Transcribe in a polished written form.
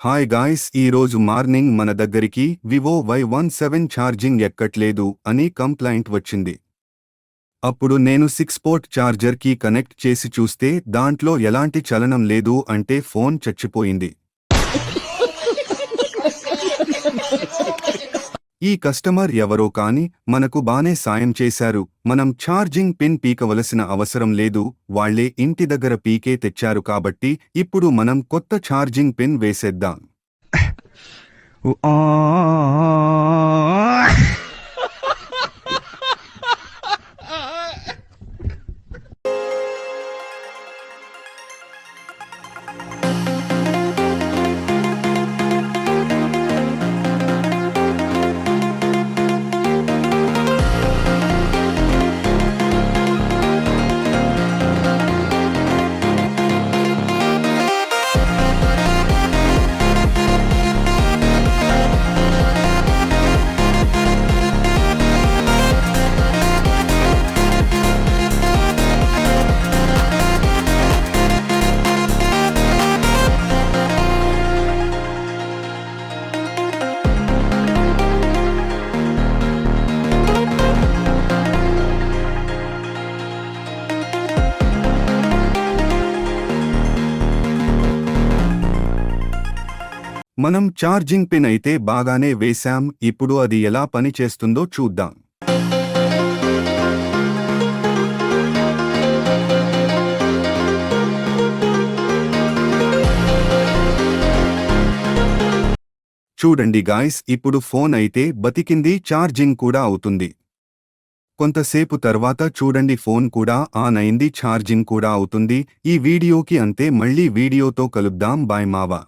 Hi guys, ఈ రోజు morning మన దగ్గరికి వివో Y17 ఛార్జింగ్ ఎక్కట్లేదు అని కంప్లైంట్ వచ్చింది. అప్పుడు నేను 6 పోర్ట్ ఛార్జర్ కి కనెక్ట్ చేసి చూస్తే దాంట్లో ఎలాంటి చలనం లేదు, అంటే ఫోన్ చచ్చిపోయింది. ఈ కస్టమర్ ఎవరో కాని మనకు బానే సాయం చేశారు. మనం ఛార్జింగ్ పిన్ పీకవలసిన అవసరం లేదు, వాళ్లే ఇంటి దగ్గర పీకే తెచ్చారు కాబట్టి ఇప్పుడు మనం కొత్త ఛార్జింగ్ పిన్ వేసేద్దాం. మనం ఛార్జింగ్ పిన్ అయితే బాగానే వేశాం, ఇప్పుడు అది ఎలా పని చేస్తుందో చూద్దాం. చూడండి గాయ్స్, ఇప్పుడు ఫోన్ అయితే బతికింది, ఛార్జింగ్ కూడా అవుతుంది. కొంతసేపు తర్వాత చూడండి ఫోన్ కూడా ఆన్ అయింది, ఛార్జింగ్ కూడా అవుతుంది. ఈ వీడియోకి అంతే, మళ్ళీ వీడియోతో కలుద్దాం. బాయ్ మావా.